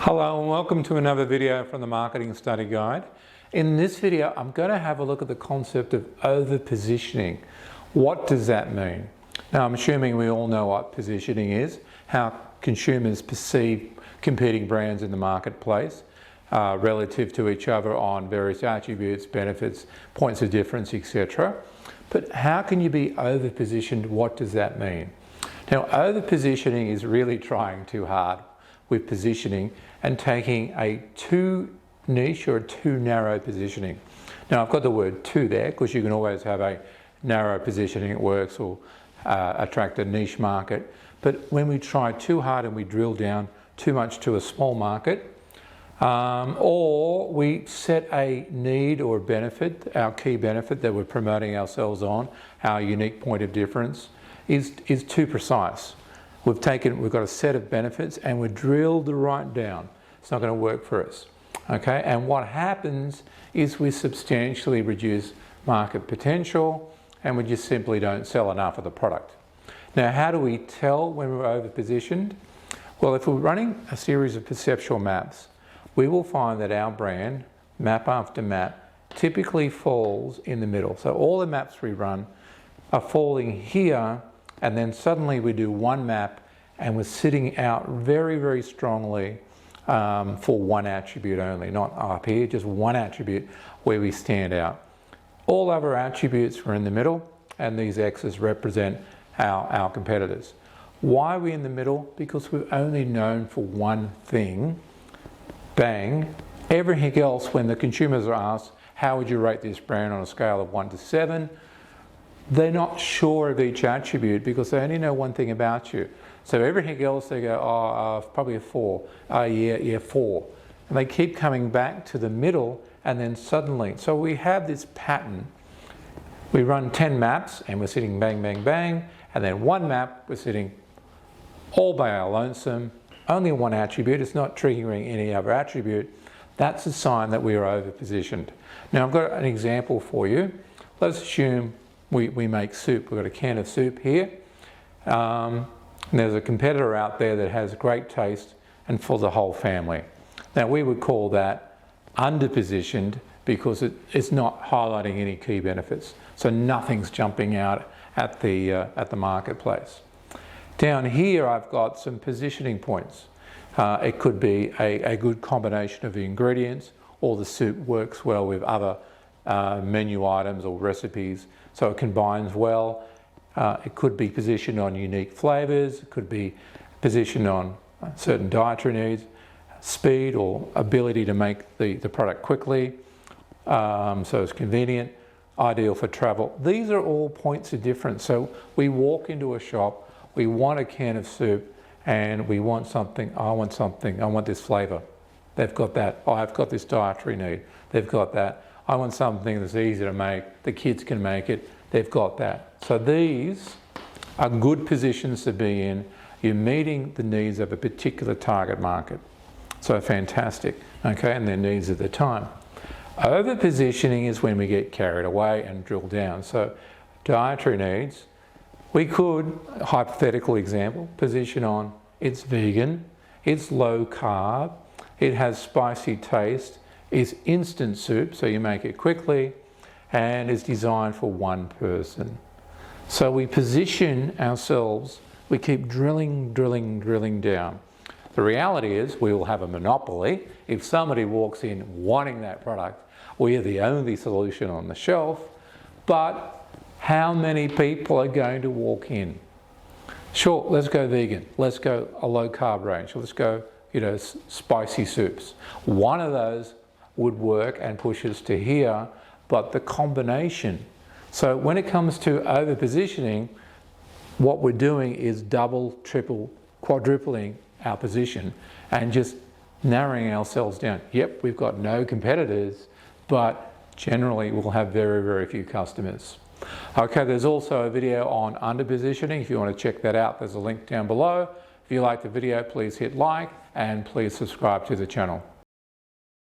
Hello and welcome to another video from the Marketing Study Guide. In this video, I'm going to have a look at the concept of over-positioning. What does that mean? Now, I'm assuming we all know what positioning is, how consumers perceive competing brands in the marketplace relative to each other on various attributes, benefits, points of difference, etc. But how can you be over-positioned? What does that mean? Now, over-positioning is really trying too hard with positioning and taking a too niche or too narrow positioning. Now, I've got the word too there because you can always have a narrow positioning that works or attract a niche market. But when we try too hard and we drill down too much to a small market, or we set a need or benefit, our key benefit that we're promoting ourselves on, our unique point of difference, is too precise. We've got a set of benefits and we're drilled right down. It's not going to work for us. Okay, and what happens is we substantially reduce market potential and we just simply don't sell enough of the product. Now, how do we tell when we're over-positioned? Well, if we're running a series of perceptual maps, we will find that our brand, map after map, typically falls in the middle. So all the maps we run are falling here, and then suddenly we do one map and we're sitting out very, very strongly for one attribute only, not up here, just one attribute where we stand out. All other attributes are in the middle, and these X's represent our competitors. Why are we in the middle? Because we're only known for one thing. Bang. Everything else, when the consumers are asked, how would you rate this brand on a scale of 1 to 7? They're not sure of each attribute because they only know one thing about you. So everything else they go, probably a 4. Yeah, 4. And they keep coming back to the middle, and then suddenly, so we have this pattern. We run 10 maps and we're sitting bang, bang, bang, and then one map we're sitting all by our lonesome, only one attribute, it's not triggering any other attribute. That's a sign that we are over-positioned. Now, I've got an example for you. Let's assume we make soup. We've got a can of soup here. And there's a competitor out there that has great taste and for the whole family. Now, we would call that under-positioned because it's not highlighting any key benefits. So nothing's jumping out at the marketplace. Down here, I've got some positioning points. It could be a good combination of the ingredients, or the soup works well with other menu items or recipes, so it combines well. It could be positioned on unique flavors, it could be positioned on certain dietary needs, speed or ability to make the product quickly, so it's convenient, ideal for travel. These are all points of difference. So we walk into a shop, we want a can of soup, and we want something, I want this flavor. They've got that. I've got this dietary need. They've got that. I want something that's easy to make. The kids can make it. They've got that. So these are good positions to be in. You're meeting the needs of a particular target market. So fantastic, okay, and their needs at the time. Over-positioning is when we get carried away and drill down. So dietary needs, we could, hypothetical example, position on it's vegan, it's low carb, it has spicy taste, it's instant soup, so you make it quickly, and is designed for one person. So we position ourselves, we keep drilling down. The reality is we will have a monopoly. If somebody walks in wanting that product, we are the only solution on the shelf, but how many people are going to walk in? Sure, let's go vegan, let's go a low carb range, let's go, spicy soups. One of those would work and push us to here, but the combination. So when it comes to over-positioning, what we're doing is double, triple, quadrupling our position and just narrowing ourselves down. Yep, we've got no competitors, but generally we'll have very, very few customers. Okay, there's also a video on under-positioning. If you want to check that out, there's a link down below. If you like the video, please hit like and please subscribe to the channel.